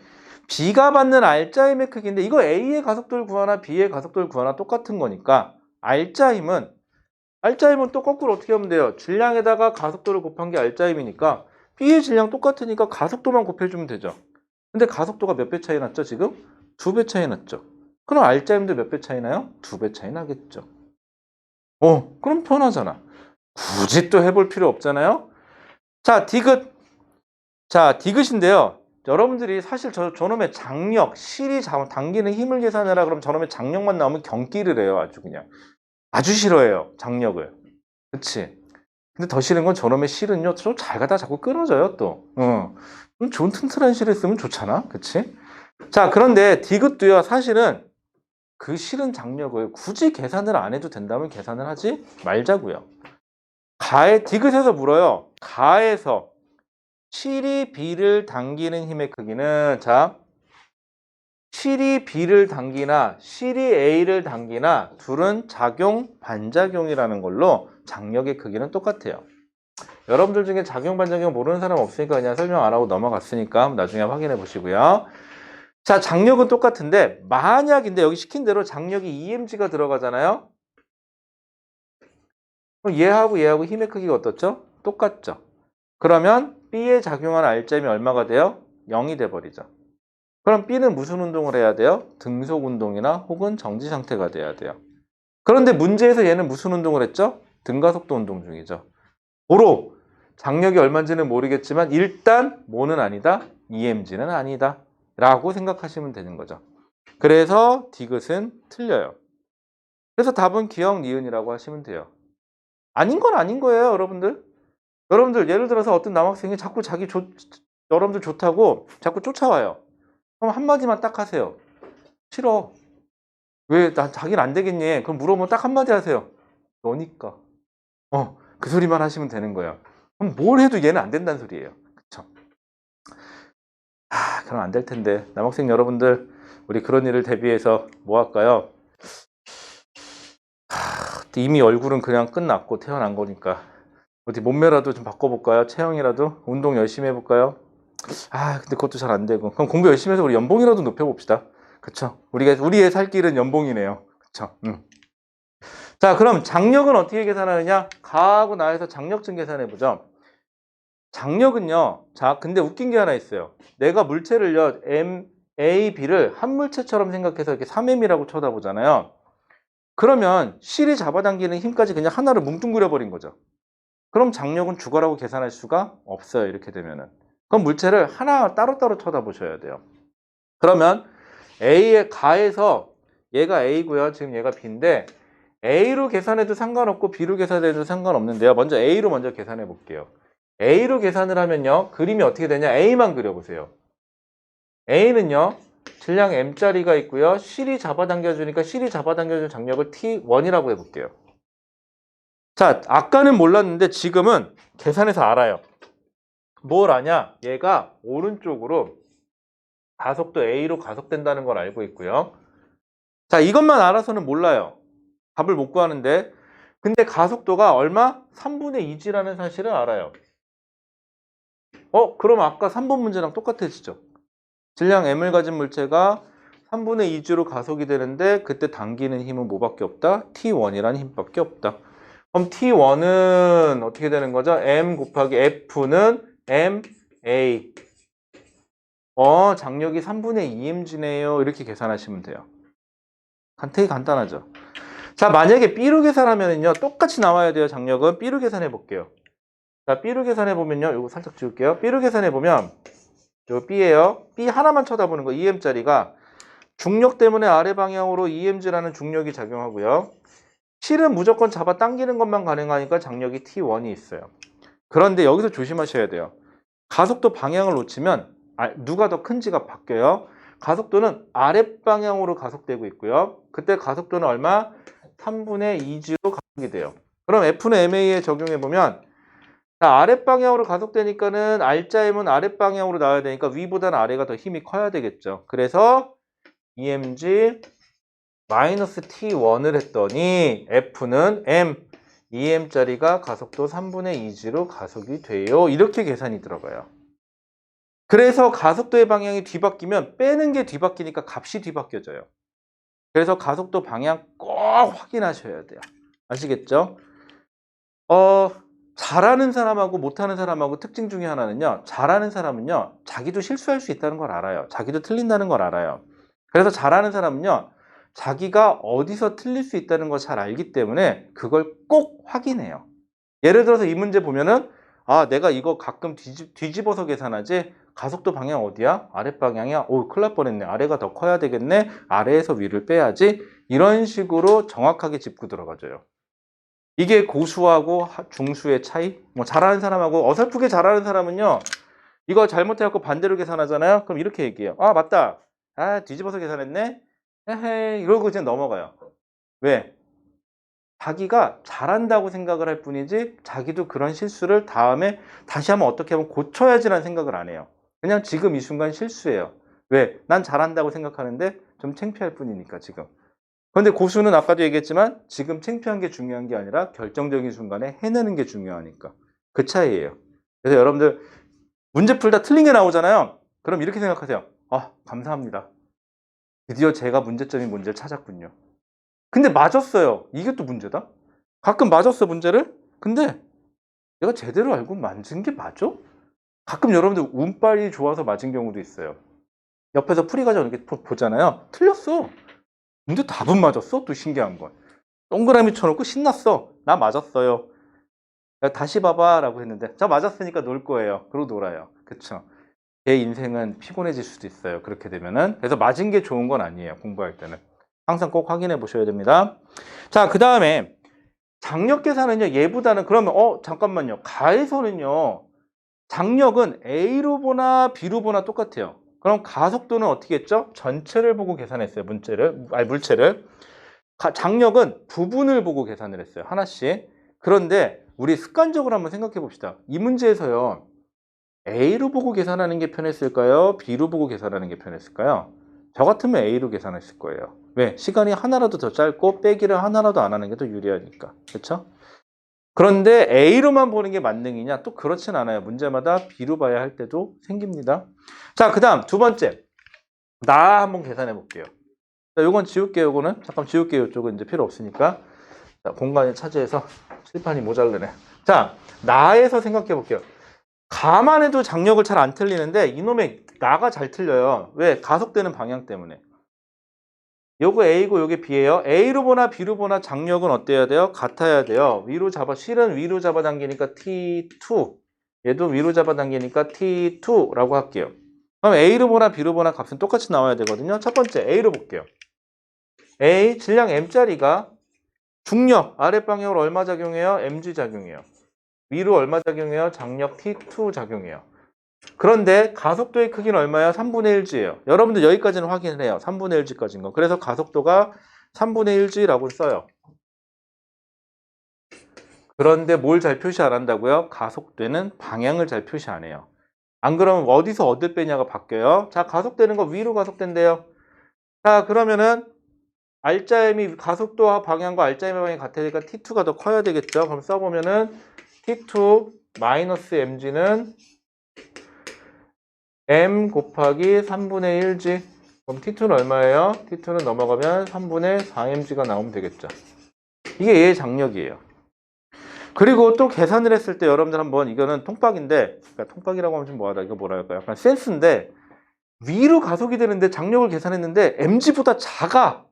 B가 받는 알짜힘의 크기인데 이거 A의 가속도를 구하나 B의 가속도를 구하나 똑같은 거니까 알짜힘은 R자임은 또 거꾸로 어떻게 하면 돼요? 질량에다가 가속도를 곱한 게 R자임이니까 B의 질량 똑같으니까 가속도만 곱해주면 되죠. 근데 가속도가 몇 배 차이 났죠, 지금? 2배 차이 났죠. 그럼 R자임도 몇 배 차이 나요? 2배 차이 나겠죠. 그럼 편하잖아. 굳이 또 해볼 필요 없잖아요. 자, 디귿. 자, 디귿인데요. 여러분들이 사실 저놈의 장력, 실이 당기는 힘을 계산해라 그럼 저놈의 장력만 나오면 경기를 해요. 아주 그냥. 아주 싫어해요. 장력을. 그치? 근데 더 싫은 건 저놈의 실은요. 좀 잘 가다 자꾸 끊어져요, 또. 좀 좋은 튼튼한 실을 쓰면 좋잖아. 그치? 자, 그런데 디귿도요. 사실은 그 실은 장력을 굳이 계산을 안 해도 된다면 계산을 하지 말자고요. 디귿에서 물어요. 가에서 실이 B를 당기는 힘의 크기는 자, 실이 B를 당기나 실이 A를 당기나 둘은 작용, 반작용이라는 걸로 장력의 크기는 똑같아요. 여러분들 중에 작용, 반작용 모르는 사람 없으니까 그냥 설명 안 하고 넘어갔으니까 나중에 확인해 보시고요. 자, 장력은 똑같은데 만약인데 여기 시킨 대로 장력이 EMG가 들어가잖아요. 그럼 얘하고 힘의 크기가 어떻죠? 똑같죠. 그러면 B에 작용하는 R점이 얼마가 돼요? 0이 돼버리죠. 그럼 B는 무슨 운동을 해야 돼요? 등속 운동이나 혹은 정지 상태가 돼야 돼요. 그런데 문제에서 얘는 무슨 운동을 했죠? 등가속도 운동 중이죠. 고로 장력이 얼마인지는 모르겠지만 일단 뭐는 아니다? EMG는 아니다. 라고 생각하시면 되는 거죠. 그래서 디귿은 틀려요. 그래서 답은 기억, 니은이라고 하시면 돼요. 아닌 건 아닌 거예요, 여러분들. 여러분들 예를 들어서 어떤 남학생이 자꾸 여러분들 좋다고 자꾸 쫓아와요. 그럼 한마디만 딱 하세요. 싫어. 왜 자기는 안 되겠니? 그럼 물어보면 딱 한마디 하세요. 너니까. 그 소리만 하시면 되는 거예요. 그럼 뭘 해도 얘는 안 된다는 소리예요. 그쵸? 그럼 안 될 텐데. 남학생 여러분들, 우리 그런 일을 대비해서 뭐 할까요? 이미 얼굴은 그냥 끝났고 태어난 거니까. 어디 몸매라도 좀 바꿔볼까요? 체형이라도? 운동 열심히 해볼까요? 근데 그것도 잘 안 되고. 그럼 공부 열심히 해서 우리 연봉이라도 높여봅시다. 그쵸? 우리의 살 길은 연봉이네요. 그쵸? 자, 그럼 장력은 어떻게 계산하느냐? 가하고 나에서 장력증 계산해보죠. 장력은요. 자, 근데 웃긴 게 하나 있어요. 내가 물체를요. M, A, B를 한 물체처럼 생각해서 이렇게 3M이라고 쳐다보잖아요. 그러면 실이 잡아당기는 힘까지 그냥 하나를 뭉뚱그려 버린 거죠. 그럼 장력은 주거라고 계산할 수가 없어요. 이렇게 되면은. 그럼 물체를 하나 따로따로 쳐다보셔야 돼요. 그러면 A의 가에서 얘가 A고요. 지금 얘가 B인데 A로 계산해도 상관없고 B로 계산해도 상관없는데요. 먼저 A로 먼저 계산해 볼게요. A로 계산을 하면요. 그림이 어떻게 되냐. A만 그려보세요. A는요. 질량 M짜리가 있고요. 실이 잡아당겨주니까 실이 잡아당겨준 장력을 T1이라고 해볼게요. 자, 아까는 몰랐는데 지금은 계산해서 알아요. 뭘 아냐? 얘가 오른쪽으로 가속도 A로 가속된다는 걸 알고 있고요. 자, 이것만 알아서는 몰라요. 답을 못 구하는데. 근데 가속도가 얼마? 3분의 2g라는 사실을 알아요. 그럼 아까 3번 문제랑 똑같아지죠. 질량 M을 가진 물체가 3분의 2g로 가속이 되는데 그때 당기는 힘은 뭐밖에 없다? T1이라는 힘밖에 없다. 그럼 T1은 어떻게 되는 거죠? M 곱하기 F는 MA. 장력이 3분의 2mg네요. 이렇게 계산하시면 돼요. 되게 간단하죠. 자, 만약에 B로 계산하면요. 똑같이 나와야 돼요. 장력은. B로 계산해 볼게요. 자, B로 계산해 보면요. 이거 살짝 지울게요. B로 계산해 보면 요 B예요. B 하나만 쳐다보는 거 2m짜리가 중력 때문에 아래 방향으로 EMG라는 중력이 작용하고요. 실은 무조건 잡아 당기는 것만 가능하니까 장력이 T1이 있어요. 그런데 여기서 조심하셔야 돼요. 가속도 방향을 놓치면 누가 더 큰지가 바뀌어요. 가속도는 아랫방향으로 가속되고 있고요. 그때 가속도는 얼마? 3분의 2g로 가속이 돼요. 그럼 F는 MA에 적용해보면 아랫방향으로 가속되니까는 R자임은 아랫방향으로 나와야 되니까 위보다는 아래가 더 힘이 커야 되겠죠. 그래서 EMG 마이너스 T1을 했더니 F는 M, 2M짜리가 가속도 3분의 2g로 가속이 돼요. 이렇게 계산이 들어가요. 그래서 가속도의 방향이 뒤바뀌면 빼는 게 뒤바뀌니까 값이 뒤바뀌어져요. 그래서 가속도 방향 꼭 확인하셔야 돼요. 아시겠죠? 어, 잘하는 사람하고 못하는 사람하고 특징 중에 하나는요. 잘하는 사람은요. 자기도 실수할 수 있다는 걸 알아요. 자기도 틀린다는 걸 알아요. 그래서 잘하는 사람은요. 자기가 어디서 틀릴 수 있다는 걸 잘 알기 때문에 그걸 꼭 확인해요. 예를 들어서 이 문제 보면은 아, 내가 이거 가끔 뒤집어서 계산하지? 가속도 방향 어디야? 아랫방향이야? 오, 큰일 날 뻔했네. 아래가 더 커야 되겠네. 아래에서 위를 빼야지. 이런 식으로 정확하게 짚고 들어가줘요. 이게 고수하고 중수의 차이? 뭐 잘하는 사람하고 어설프게 잘하는 사람은요. 이거 잘못해갖고 반대로 계산하잖아요. 그럼 이렇게 얘기해요. 아, 맞다. 아, 뒤집어서 계산했네. 에헤이 이러고 그냥 넘어가요. 왜? 자기가 잘한다고 생각을 할 뿐이지 자기도 그런 실수를 다음에 다시 한번 어떻게 하면 고쳐야지라는 생각을 안 해요. 그냥 지금 이 순간 실수예요. 왜? 난 잘한다고 생각하는데 좀 창피할 뿐이니까 지금. 그런데 고수는 아까도 얘기했지만 지금 창피한 게 중요한 게 아니라 결정적인 순간에 해내는 게 중요하니까. 그 차이예요. 그래서 여러분들 문제 풀다 틀린 게 나오잖아요. 그럼 이렇게 생각하세요. 아, 감사합니다. 드디어 제가 문제점인 문제를 찾았군요. 근데 맞았어요. 이게 또 문제다. 가끔 맞았어, 문제를. 근데 내가 제대로 알고 만든 게 맞아? 가끔 여러분들 운빨이 좋아서 맞은 경우도 있어요. 옆에서 풀이 과정 이렇게 보잖아요. 틀렸어. 근데 답은 맞았어. 또 신기한 건. 동그라미 쳐놓고 신났어. 나 맞았어요. 다시 봐봐 라고 했는데 자, 맞았으니까 놀 거예요. 그러고 놀아요. 그쵸? 제 인생은 피곤해질 수도 있어요. 그렇게 되면은. 그래서 맞은 게 좋은 건 아니에요. 공부할 때는. 항상 꼭 확인해 보셔야 됩니다. 자, 그 다음에 장력 계산은요. 얘보다는 그러면 잠깐만요. 가에서는요. 장력은 A로 보나 B로 보나 똑같아요. 그럼 가속도는 어떻게 했죠? 전체를 보고 계산했어요. 물체를. 장력은 부분을 보고 계산을 했어요. 하나씩. 그런데 우리 습관적으로 한번 생각해 봅시다. 이 문제에서요. A로 보고 계산하는 게 편했을까요? B로 보고 계산하는 게 편했을까요? 저 같으면 A로 계산했을 거예요. 왜? 시간이 하나라도 더 짧고 빼기를 하나라도 안 하는 게 더 유리하니까. 그렇죠? 그런데 A로만 보는 게 만능이냐? 또 그렇진 않아요. 문제마다 B로 봐야 할 때도 생깁니다. 자, 그 다음 두 번째. 나 한번 계산해 볼게요. 자, 요건 지울게요. 요거는. 잠깐 지울게요. 이쪽은 이제 필요 없으니까. 자, 공간을 차지해서 칠판이 모자르네. 자, 나에서 생각해 볼게요. 가만 해도 장력을 잘 안 틀리는데 이놈의 나가 잘 틀려요. 왜? 가속되는 방향 때문에. 요거 A고 요게 B예요. A로 보나 B로 보나 장력은 어때야 돼요? 같아야 돼요. 위로 실은 위로 잡아당기니까 T2. 얘도 위로 잡아당기니까 T2라고 할게요. 그럼 A로 보나 B로 보나 값은 똑같이 나와야 되거든요. 첫 번째 A로 볼게요. A 질량 M짜리가 중력 아랫방향으로 얼마 작용해요? mg 작용해요. 위로 얼마 작용해요? 장력 T2 작용해요. 그런데 가속도의 크기는 얼마야? 3분의 1g예요. 여러분들 여기까지는 확인을 해요. 3분의 1g까지인 거. 그래서 가속도가 3분의 1g라고 써요. 그런데 뭘 잘 표시 안 한다고요? 가속되는 방향을 잘 표시 안 해요. 안 그러면 어디서 어딜 빼냐가 바뀌어요. 자, 가속되는 거 위로 가속된대요. 자, 그러면은 알짜임이 가속도와 방향과 알짜임의 방향이 같으니까 T2가 더 커야 되겠죠. 그럼 써보면은 T2 마이너스 mg는 m 곱하기 3분의 1g. 그럼 T2는 얼마예요? T2는 넘어가면 3분의 4mg가 나오면 되겠죠. 이게 얘의 장력이에요. 그리고 또 계산을 했을 때 여러분들 한번 이거는 통박인데, 그러니까 통박이라고 하면 좀 뭐하다. 이거 뭐라 할까요? 약간 센스인데 위로 가속이 되는데 장력을 계산했는데 mg보다 작아.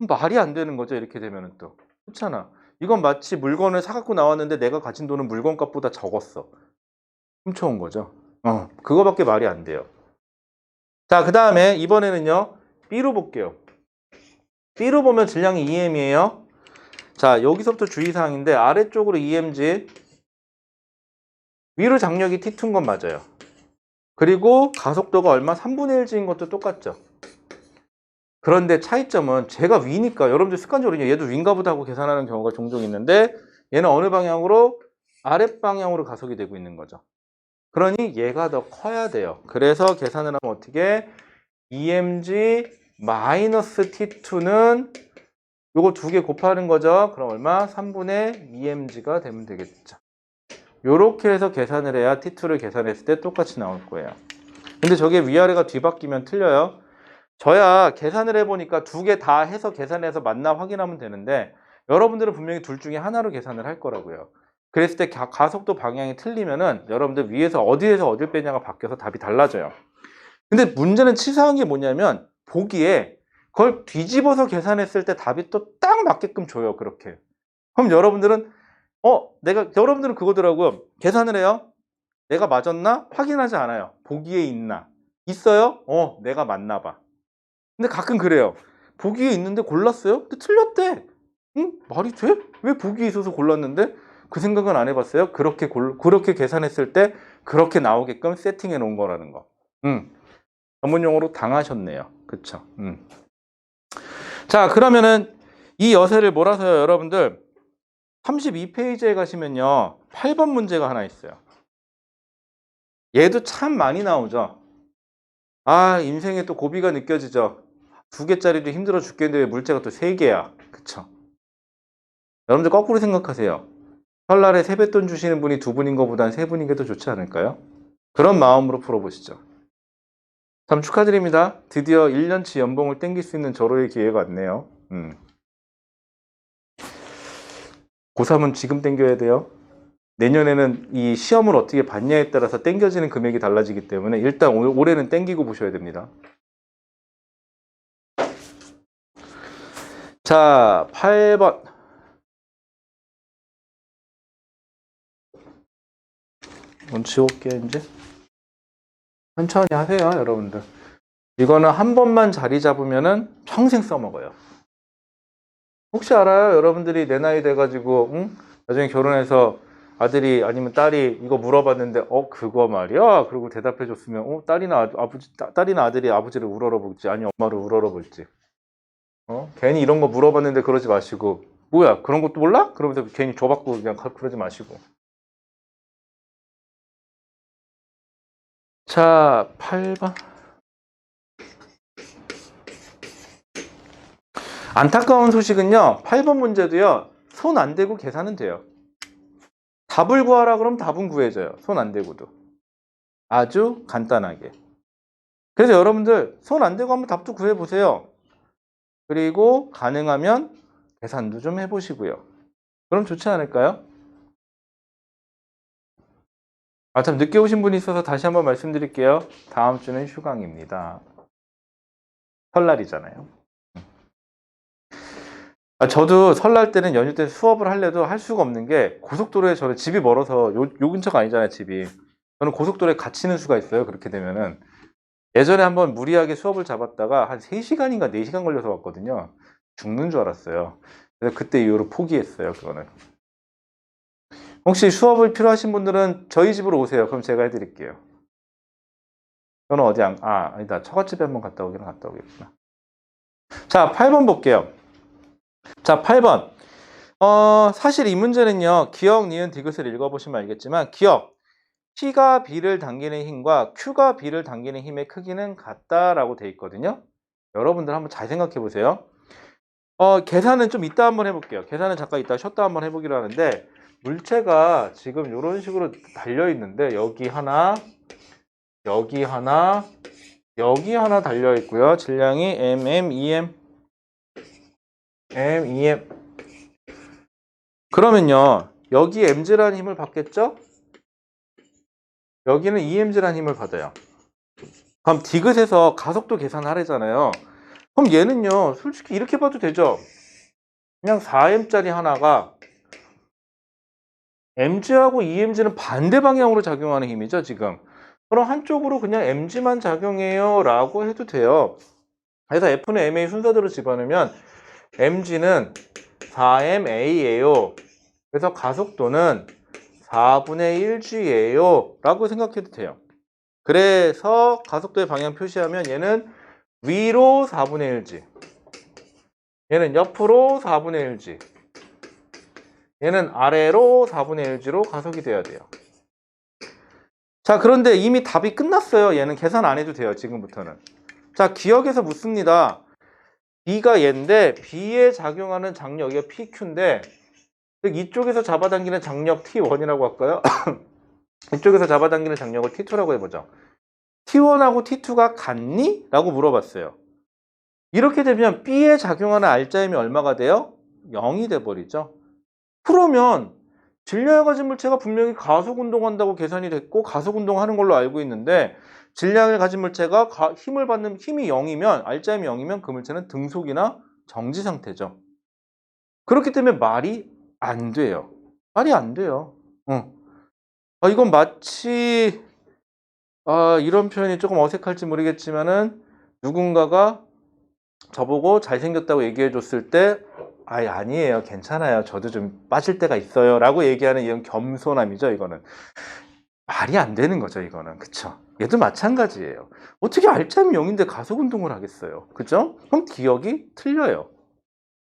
말이 안 되는 거죠. 이렇게 되면은 또. 그렇잖아. 이건 마치 물건을 사갖고 나왔는데 내가 가진 돈은 물건 값보다 적었어. 훔쳐온 거죠. 그거밖에 말이 안 돼요. 자, 그 다음에 이번에는요. B로 볼게요. B로 보면 질량이 2m이에요. 자, 여기서부터 주의사항인데 아래쪽으로 2mg, 위로 장력이 T2인 건 맞아요. 그리고 가속도가 얼마? 3분의 1g인 것도 똑같죠. 그런데 차이점은 제가 위니까 여러분들 습관적으로 얘도 위인가 보다 하고 계산하는 경우가 종종 있는데 얘는 어느 방향으로? 아랫방향으로 가속이 되고 있는 거죠. 그러니 얘가 더 커야 돼요. 그래서 계산을 하면 어떻게? 2mg 마이너스 T2는 요거 두 개 곱하는 거죠. 그럼 얼마? 3분의 2mg가 되면 되겠죠. 요렇게 해서 계산을 해야 T2를 계산했을 때 똑같이 나올 거예요. 근데 저게 위아래가 뒤바뀌면 틀려요. 저야 계산을 해보니까 두 개 다 해서 계산해서 맞나 확인하면 되는데 여러분들은 분명히 둘 중에 하나로 계산을 할 거라고요. 그랬을 때 가속도 방향이 틀리면은 여러분들 위에서 어디에서 어딜 빼냐가 바뀌어서 답이 달라져요. 근데 문제는 치사한 게 뭐냐면 보기에 그걸 뒤집어서 계산했을 때 답이 또 딱 맞게끔 줘요. 그렇게. 그럼 여러분들은 여러분들은 그거더라고요. 계산을 해요. 내가 맞았나? 확인하지 않아요. 보기에 있나? 있어요? 내가 맞나 봐. 근데 가끔 그래요. 보기에 있는데 골랐어요? 근데 틀렸대. 응? 말이 돼? 왜 보기에 있어서 골랐는데? 그 생각은 안 해봤어요? 그렇게 계산했을 때 그렇게 나오게끔 세팅해 놓은 거라는 거. 전문 용어로 당하셨네요. 그쵸? 자, 그러면은 이 여세를 몰아서요, 여러분들. 32페이지에 가시면요. 8번 문제가 하나 있어요. 얘도 참 많이 나오죠. 아, 인생에 또 고비가 느껴지죠. 2개짜리도 힘들어 죽겠는데 왜 물자가 또 3개야. 그쵸? 여러분들 거꾸로 생각하세요. 설날에 세뱃돈 주시는 분이 2분인 것보단 3분인 게 더 좋지 않을까요? 그런 마음으로 풀어보시죠. 참 축하드립니다. 드디어 1년치 연봉을 땡길 수 있는 절호의 기회가 왔네요. 고3은 지금 땡겨야 돼요. 내년에는 이 시험을 어떻게 봤냐에 따라서 땡겨지는 금액이 달라지기 때문에 일단 올해는 땡기고 보셔야 됩니다. 자, 8번. 이건 지울게요, 이제. 천천히 하세요, 여러분들. 이거는 한 번만 자리 잡으면은 평생 써먹어요. 혹시 알아요? 여러분들이 내 나이 돼가지고, 나중에 결혼해서 아들이 아니면 딸이 이거 물어봤는데, 그거 말이야? 그리고 대답해줬으면, 딸이나 아들이 아버지를 우러러 볼지, 아니, 엄마를 우러러 볼지. 괜히 이런 거 물어봤는데 그러지 마시고, 뭐야, 그런 것도 몰라? 그러면서 괜히 줘받고 그냥 그러지 마시고. 자, 8번. 안타까운 소식은요, 8번 문제도요, 손 안 대고 계산은 돼요. 답을 구하라 그러면 답은 구해져요. 손 안 대고도. 아주 간단하게. 그래서 여러분들 손 안 대고 한번 답도 구해보세요. 그리고 가능하면 계산도 좀 해보시고요. 그럼 좋지 않을까요? 참 늦게 오신 분이 있어서 다시 한번 말씀드릴게요. 다음 주는 휴강입니다. 설날이잖아요. 저도 설날 때는 연휴 때 수업을 하려도 할 수가 없는 게 고속도로에 저는 집이 멀어서 요 근처가 아니잖아요, 집이. 저는 고속도로에 갇히는 수가 있어요, 그렇게 되면은. 예전에 한번 무리하게 수업을 잡았다가 한 3시간인가 4시간 걸려서 왔거든요. 죽는 줄 알았어요. 그래서 그때 이후로 포기했어요, 그거는. 혹시 수업을 필요하신 분들은 저희 집으로 오세요. 그럼 제가 해드릴게요. 저는 아니다. 처갓집에 한번 갔다 오겠구나. 자, 8번 볼게요. 자, 8번. 사실 이 문제는요, 기억, 니은, 디귿을 읽어보시면 알겠지만, 기억. P가 B를 당기는 힘과 Q가 B를 당기는 힘의 크기는 같다라고 돼 있거든요. 여러분들 한번 잘 생각해 보세요. 계산은 좀 이따 한번 해볼게요. 계산은 잠깐 이따 쉬었다 한번 해보기로 하는데, 물체가 지금 이런 식으로 달려 있는데, 여기 하나, 여기 하나, 여기 하나 달려 있고요. 질량이 MM, EM, M, EM. 그러면요, 여기 mg라는 힘을 받겠죠? 여기는 EMg라는 힘을 받아요. 그럼 디귿에서 가속도 계산하래잖아요. 그럼 얘는요, 솔직히 이렇게 봐도 되죠? 그냥 4m짜리 하나가 mg하고 EMg는 반대 방향으로 작용하는 힘이죠, 지금. 그럼 한쪽으로 그냥 mg만 작용해요 라고 해도 돼요. 그래서 F는 MA 순서대로 집어넣으면 mg는 4ma예요. 그래서 가속도는 4분의 1g예요 라고 생각해도 돼요. 그래서 가속도의 방향 표시하면 얘는 위로 4분의 1g, 얘는 옆으로 4분의 1g, 얘는 아래로 4분의 1g로 가속이 돼야 돼요. 자, 그런데 이미 답이 끝났어요. 얘는 계산 안 해도 돼요, 지금부터는. 자, 기억에서 묻습니다. B가 얘인데 B에 작용하는 장력이 PQ인데 이쪽에서 잡아당기는 장력 T1이라고 할까요? 이쪽에서 잡아당기는 장력을 T2라고 해보죠. T1하고 T2가 같니? 라고 물어봤어요. 이렇게 되면 B에 작용하는 알짜임이 얼마가 돼요? 0이 돼버리죠. 그러면 질량을 가진 물체가 분명히 가속운동한다고 계산이 됐고 가속운동하는 걸로 알고 있는데 질량을 가진 물체가 힘을 받는 힘이 0이면 R자임이 0이면 그 물체는 등속이나 정지 상태죠. 그렇기 때문에 말이 안 돼요. 말이 안 돼요. 이건 마치 이런 표현이 조금 어색할지 모르겠지만은 누군가가 저보고 잘생겼다고 얘기해 줬을 때 아니에요. 괜찮아요. 저도 좀 빠질 때가 있어요. 라고 얘기하는 이런 겸손함이죠. 이거는. 말이 안 되는 거죠. 이거는. 그쵸? 얘도 마찬가지예요. 어떻게 R자임이 0인데 가속운동을 하겠어요. 그죠? 그럼 기억이 틀려요.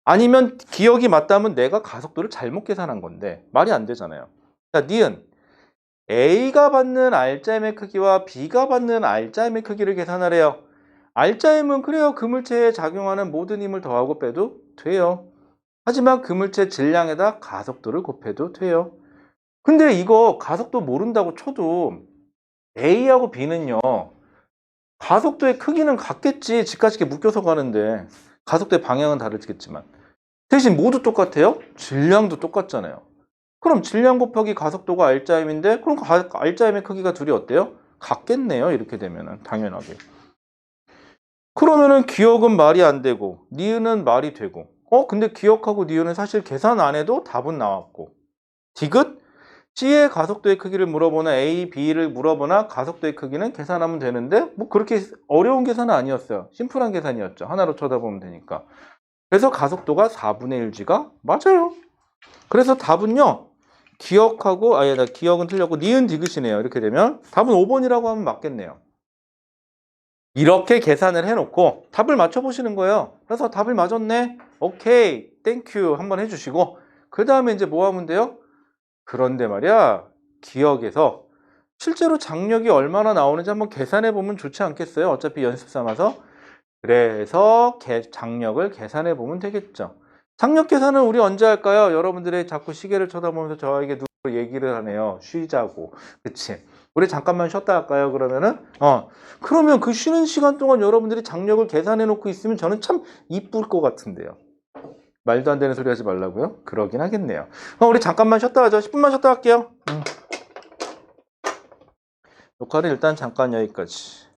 아니면 기억이 맞다면 내가 가속도를 잘못 계산한 건데 말이 안 되잖아요. 자, 니은 A가 받는 R자임의 크기와 B가 받는 R자임의 크기를 계산하래요. R자임은 그래요. 그 물체에 작용하는 모든 힘을 더하고 빼도 돼요. 하지만 그 물체 질량에다 가속도를 곱해도 돼요. 근데 이거 가속도 모른다고 쳐도 A하고 B는요. 가속도의 크기는 같겠지. 직각식에 묶여서 가는데 가속도의 방향은 다르겠지만 대신 모두 똑같아요? 질량도 똑같잖아요. 그럼 질량 곱하기 가속도가 R자임인데 그럼 R자임의 크기가 둘이 어때요? 같겠네요. 이렇게 되면은 당연하게. 그러면은 기억은 말이 안 되고 니은은 말이 되고 근데 기억하고 니은은 사실 계산 안 해도 답은 나왔고 디귿 C의 가속도의 크기를 물어보나 A, B를 물어보나 가속도의 크기는 계산하면 되는데 뭐 그렇게 어려운 계산은 아니었어요. 심플한 계산이었죠. 하나로 쳐다보면 되니까. 그래서 가속도가 4분의 1G가 맞아요. 그래서 답은요. 기억하고 나 기억은 틀렸고 니은 디귿이네요. 이렇게 되면 답은 5번이라고 하면 맞겠네요. 이렇게 계산을 해놓고 답을 맞춰보시는 거예요. 그래서 답을 맞았네. 오케이, 땡큐 한번 해주시고 그 다음에 이제 뭐 하면 돼요? 그런데 말이야 기억에서 실제로 장력이 얼마나 나오는지 한번 계산해 보면 좋지 않겠어요? 어차피 연습 삼아서. 그래서 장력을 계산해 보면 되겠죠. 장력 계산은 우리 언제 할까요? 여러분들이 자꾸 시계를 쳐다보면서 저에게 누구 얘기를 하네요. 쉬자고. 그치? 우리 잠깐만 쉬었다 할까요? 그러면은 그러면 그 쉬는 시간 동안 여러분들이 장력을 계산해 놓고 있으면 저는 참 이쁠 것 같은데요. 말도 안 되는 소리 하지 말라고요? 그러긴 하겠네요. 우리 잠깐만 쉬었다 하죠. 10분만 쉬었다 할게요. 녹화는 일단 잠깐 여기까지.